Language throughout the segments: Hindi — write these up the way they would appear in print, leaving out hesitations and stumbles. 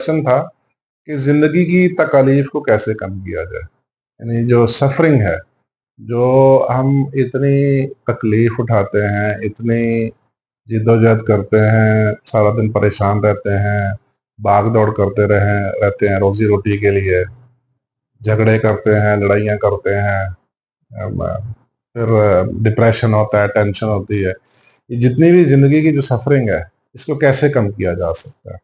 क्वेश्चन था कि जिंदगी की तकालीफ को कैसे कम किया जाए, यानी जो सफरिंग है, जो हम इतनी तकलीफ उठाते हैं, इतनी जिद्दोजहद करते हैं, सारा दिन परेशान रहते हैं, भाग दौड़ करते रहते हैं रोजी रोटी के लिए, झगड़े करते हैं, लड़ाइयाँ करते हैं, अम, फिर डिप्रेशन होता है, टेंशन होती है। ये जितनी भी जिंदगी की जो सफरिंग है, इसको कैसे कम किया जा सकता है?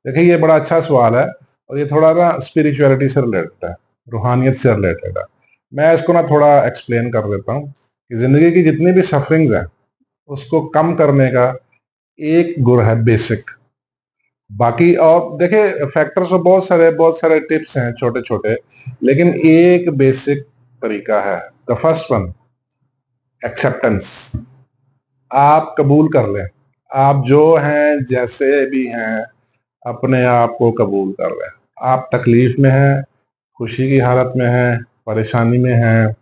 देखिए, ये बड़ा अच्छा सवाल है और ये थोड़ा ना स्पिरिचुअलिटी से रिलेटेड है, रूहानियत से रिलेटेड है। मैं इसको ना थोड़ा एक्सप्लेन कर देता हूँ कि जिंदगी की जितनी भी सफरिंग्स हैं, उसको कम करने का एक गुर है बेसिक। बाकी और देखिए, फैक्टर्स तो बहुत सारे टिप्स हैं छोटे छोटे, लेकिन एक बेसिक तरीका है। The first one, acceptance. आप कबूल कर लें, आप जो हैं, जैसे भी हैं, अपने आप को कबूल कर लें। आप तकलीफ में हैं, खुशी की हालत में हैं, परेशानी में हैं,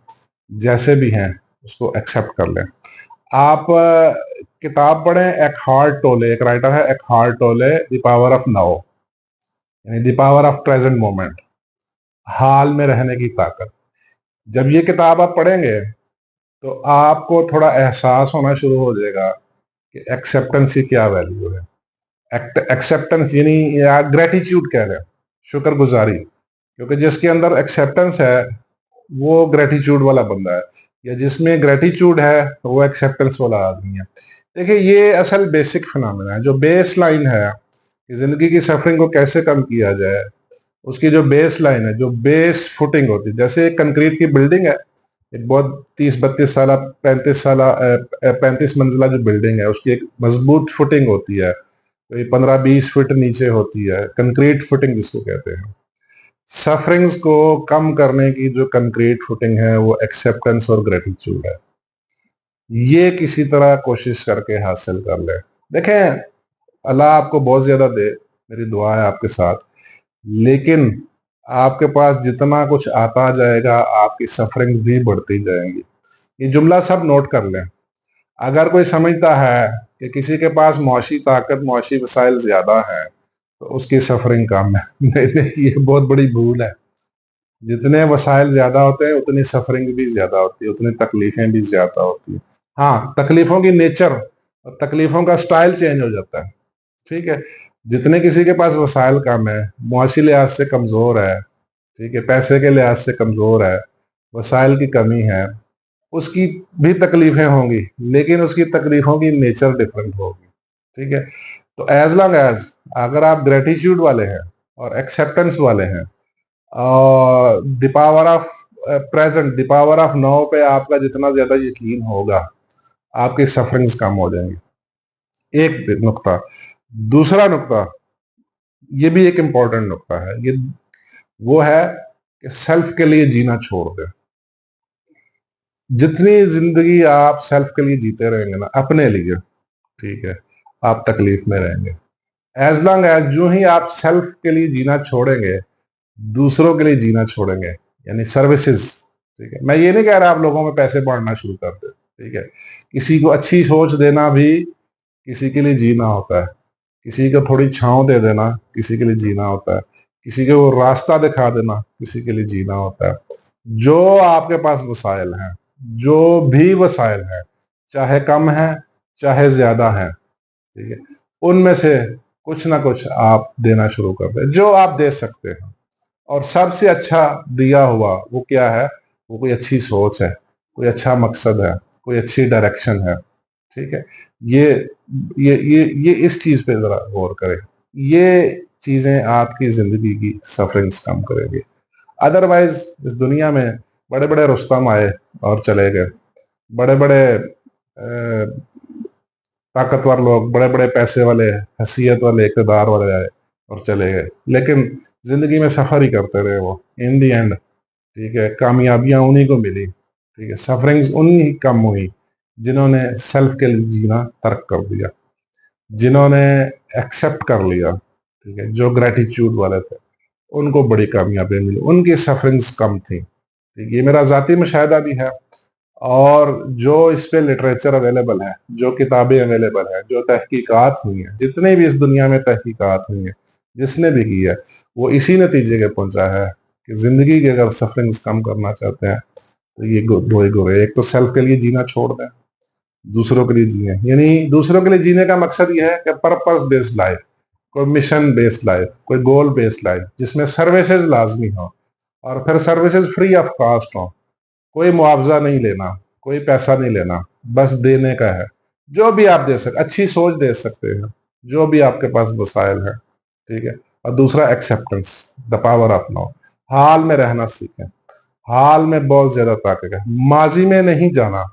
जैसे भी हैं, उसको एक्सेप्ट कर लें। आप किताब पढ़ें, एकहार्ट टोले, एक राइटर है Eckhart Tolle, the power of now, यानी the power of present moment, हाल में रहने की ताकत। जब ये किताब आप पढ़ेंगे तो आपको थोड़ा एहसास होना शुरू हो जाएगा कि एक्सेप्टेंस की क्या वैल्यू है। एक्सेप्टेंस यानी, या ग्रेटिट्यूड कह लें, शुक्रगुजारी। क्योंकि जिसके अंदर एक्सेप्टेंस है वो ग्रेटिट्यूड वाला बंदा है, या जिसमें ग्रेटिट्यूड है वो एक्सेप्टेंस वाला आदमी है। देखिए, ये असल बेसिक फिनोमेना है, जो बेस लाइन है कि जिंदगी की सफरिंग को कैसे कम किया जाए। उसकी जो बेस लाइन है, जो बेस फुटिंग होती है, जैसे एक कंक्रीट की बिल्डिंग है, एक बहुत 30-32 साल 35 साल 35 मंजिला जो बिल्डिंग है, उसकी एक मजबूत फुटिंग होती है, तो ये 15-20 फीट नीचे होती है, कंक्रीट फुटिंग जिसको कहते हैं। सफरिंग्स को कम करने की जो कंक्रीट फुटिंग है वो एक्सेप्टेंस और ग्रेटिट्यूड है। ये किसी तरह कोशिश करके हासिल कर ले। देखें, अल्लाह आपको बहुत ज्यादा दे, मेरी दुआ है आपके साथ, लेकिन आपके पास जितना कुछ आता जाएगा, आपकी सफरिंग्स भी बढ़ती जाएंगी। ये जुमला सब नोट कर लें। अगर कोई समझता है कि किसी के पास मुआशी ताकत, मुआशी वसाइल ज्यादा है, तो उसकी सफरिंग कम है। नहीं नहीं, ये बहुत बड़ी भूल है। जितने वसाइल ज्यादा होते हैं, उतनी सफरिंग भी ज्यादा होती है, उतनी तकलीफें भी ज्यादा होती है। हाँ, तकलीफों की नेचर और तकलीफों का स्टाइल चेंज हो जाता है। ठीक है, जितने किसी के पास वसाइल कम है, मुआशी लिहाज से कमजोर है, ठीक है, पैसे के लिहाज से कमजोर है, वसाइल की कमी है, उसकी भी तकलीफें होंगी, लेकिन उसकी तकलीफों की नेचर डिफरेंट होगी। ठीक है, तो एज लॉन्ग एज अगर आप ग्रेटिट्यूड वाले हैं और एक्सेप्टेंस वाले हैं और the power of present, the power of now पे आपका जितना ज्यादा यकीन होगा, आपकी सफरिंग्स कम हो जाएंगी। एक नुक्ता। दूसरा नुक्ता, ये भी एक इंपॉर्टेंट नुक्ता है, ये वो है कि सेल्फ के लिए जीना छोड़ दें। जितनी जिंदगी आप सेल्फ के लिए जीते रहेंगे ना, अपने लिए, ठीक है, आप तकलीफ में रहेंगे। एज लॉन्ग एज जो ही आप सेल्फ के लिए जीना छोड़ेंगे, दूसरों के लिए जीना छोड़ेंगे, यानी सर्विसेज। ठीक है, मैं ये नहीं कह रहा आप लोगों में पैसे बांटना शुरू कर दे, ठीक है, किसी को अच्छी सोच देना भी किसी के लिए जीना होता है, किसी को थोड़ी छांव दे देना किसी के लिए जीना होता है, किसी को वो रास्ता दिखा देना किसी के लिए जीना होता है। जो आपके पास वसाइल हैं, जो भी वसाइल हैं, चाहे कम है चाहे ज्यादा है, ठीक है, उनमें से कुछ ना कुछ आप देना शुरू कर दें, जो आप दे सकते हैं। और सबसे अच्छा दिया हुआ वो क्या है? वो कोई अच्छी सोच है, कोई अच्छा मकसद है, कोई अच्छी डायरेक्शन है। ठीक है, ये ये इस चीज पे जरा गौर करें। ये चीजें आपकी जिंदगी की सफरिंग्स कम करेंगी। अदरवाइज इस दुनिया में बड़े बड़े रुस्तम आए और चले गए, बड़े बड़े ताकतवर लोग, बड़े बड़े पैसे वाले, हैसियत वाले, इक़्तिदार वाले आए और चले गए, लेकिन जिंदगी में सफर ही करते रहे वो इन दी एंड। ठीक है, कामयाबियां उन्हीं को मिली, ठीक है, सफरिंग्स उन्हीं कम हुई जिन्होंने सेल्फ के लिए जीना तर्क कर दिया, जिन्होंने एक्सेप्ट कर लिया, ठीक है, जो ग्रेटिट्यूड वाले थे, उनको बड़ी कामयाबी मिली, उनकी सफरिंग्स कम थी। ठीक, ये मेरा जाती मुशाहिदा भी है। और जो इस पे लिटरेचर अवेलेबल है, जो किताबें अवेलेबल है, जो तहकीकात हुई हैं, जितने भी इस दुनिया में तहकीकात हुई हैं, जिसने भी की है वो इसी नतीजे के पहुंचा है कि जिंदगी की अगर सफरिंग्स कम करना चाहते हैं तो ये दो ही गुर है। एक तो सेल्फ के लिए जीना छोड़ दें, दूसरों के लिए जिए। यानी दूसरों के लिए जीने का मकसद ये है कि पर्पस बेस्ड लाइफ, कोई मिशन बेस्ड लाइफ, कोई गोल बेस्ड लाइफ जिसमें सर्विसेज लाजमी हो, और फिर सर्विसेज फ्री ऑफ कॉस्ट हो। कोई मुआवजा नहीं लेना, कोई पैसा नहीं लेना, बस देने का है। जो भी आप दे सकते, अच्छी सोच दे सकते हैं, जो भी आपके पास वसाइल है, ठीक है। और दूसरा acceptance, the power of now. हाल में रहना सीखें। हाल में बहुत ज्यादा ताकत है, माजी में नहीं जाना।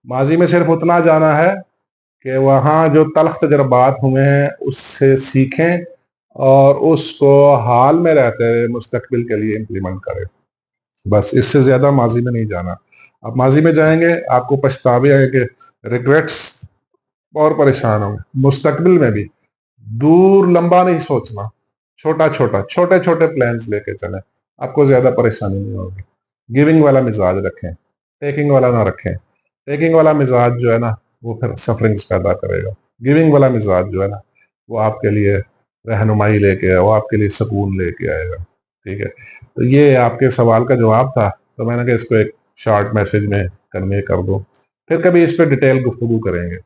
माजी में सिर्फ उतना जाना है कि वहाँ जो तल्ख तजर्बात हुए हैं उससे सीखें और उसको हाल में रहते हुए मुस्तकबिल के लिए इम्प्लीमेंट करें। बस इससे ज्यादा माजी में नहीं जाना। आप माजी में जाएंगे आपको पछतावे आएंगे, रिग्रेट्स, और परेशान होंगे। मुस्तकबिल में भी दूर लंबा नहीं सोचना, छोटा छोटा छोटे छोटे प्लान्स लेके चलें, आपको ज्यादा परेशानी नहीं होगी। गिविंग वाला मिजाज रखें, टेकिंग वाला ना रखें। टेकिंग वाला मिजाज जो है ना वो फिर सफरिंग्स पैदा करेगा। गिविंग वाला मिजाज जो है ना वो आपके लिए रहनुमाई लेके, वो आपके लिए सुकून लेके आएगा। ठीक है, तो ये आपके सवाल का जवाब था। तो मैंने कहा इसको एक शॉर्ट मैसेज में कन्वे कर दो, फिर कभी इस पर डिटेल गुफ्तगू करेंगे।